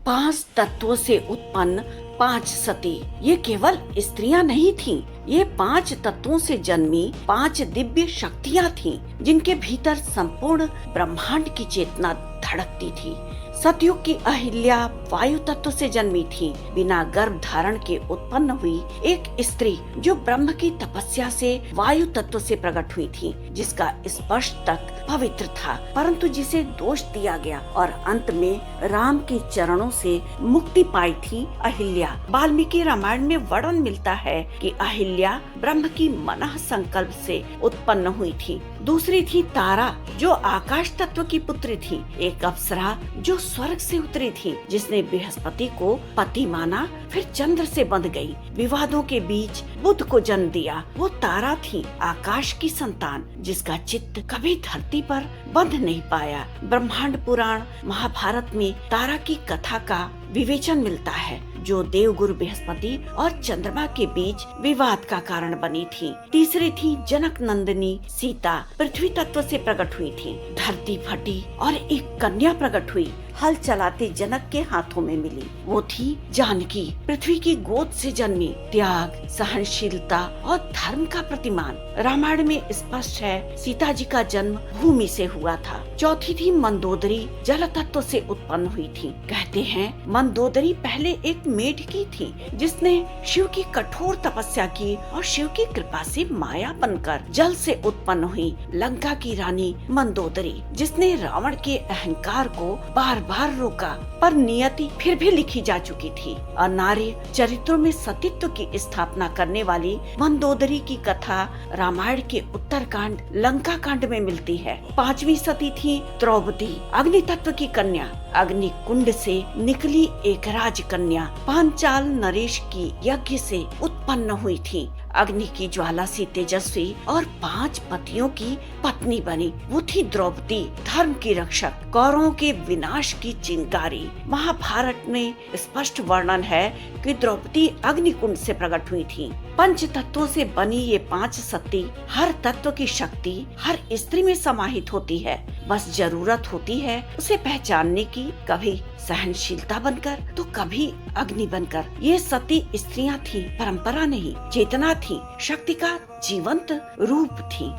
5 तत्वों से उत्पन्न 5 सती, ये केवल स्त्रियां नहीं थीं, ये 5 तत्वों से जन्मी 5 दिव्य शक्तियां थीं, जिनके भीतर संपूर्ण ब्रह्मांड की चेतना धड़कती थी। सतयुग की अहिल्या वायु तत्व से जन्मी थी, बिना गर्भ धारण के उत्पन्न हुई एक स्त्री जो ब्रह्म की तपस्या से वायु तत्व से प्रकट हुई थी, जिसका स्पर्श तक पवित्र था, परंतु जिसे दोष दिया गया और अंत में राम के चरणों से मुक्ति पाई थी अहिल्या। वाल्मीकि रामायण में वर्णन मिलता है कि अहिल्या ब्रह्म की मनः संकल्प से उत्पन्न हुई थी। दूसरी थी तारा, जो आकाश तत्व की पुत्री थी, एक अप्सरा जो स्वर्ग से उतरी थी, जिसने बृहस्पति को पति माना, फिर चंद्र से बंध गई, विवादों के बीच बुध को जन्म दिया। वो तारा थी, आकाश की संतान, जिसका चित्त कभी धरती पर बंध नहीं पाया। ब्रह्मांड पुराण महाभारत में तारा की कथा का विवेचन मिलता है, जो देवगुरु बृहस्पति और चंद्रमा के बीच विवाद का कारण बनी थी। तीसरी थी जनक नंदिनी सीता, पृथ्वी तत्व से प्रकट हुई थी। धरती फटी और एक कन्या प्रकट हुई, हल चलाते जनक के हाथों में मिली। वो थी जानकी, पृथ्वी की गोद से जन्मी, त्याग, सहनशीलता और धर्म का प्रतिमान। रामायण में स्पष्ट है सीता जी का जन्म भूमि से हुआ था। चौथी थी मंदोदरी, जल तत्व से उत्पन्न हुई थी। कहते हैं मंदोदरी पहले एक मेढकी थी, जिसने शिव की कठोर तपस्या की और शिव की कृपा से माया बनकर जल से उत्पन्न हुई। लंका की रानी मंदोदरी, जिसने रावण के अहंकार को बार बार रोका, पर नियति फिर भी लिखी जा चुकी थी। और नारी चरित्रों में सतीत्व की स्थापना करने वाली मंदोदरी की कथा रामायण के उत्तरकांड लंका कांड में मिलती है। पांचवी सती थी द्रौपदी, अग्नि तत्व की कन्या, अग्नि कुंड से निकली एक राजकन्या, पांचाल नरेश की यज्ञ से उत्पन्न हुई थी। अग्नि की ज्वाला से तेजस्वी और 5 पतियों की पत्नी बनी। वो थी द्रौपदी, धर्म की रक्षक, कौरवों के विनाश की चिंगारी। महाभारत में स्पष्ट वर्णन है कि द्रौपदी अग्निकुंड से प्रकट हुई थी। पंच तत्वों से बनी ये 5 सती, हर तत्व की शक्ति हर स्त्री में समाहित होती है। बस जरूरत होती है उसे पहचानने की, कभी सहनशीलता बनकर तो कभी अग्नि बनकर। ये सती स्त्रियां थी, परंपरा नहीं, चेतना थी, शक्ति का जीवंत रूप थी।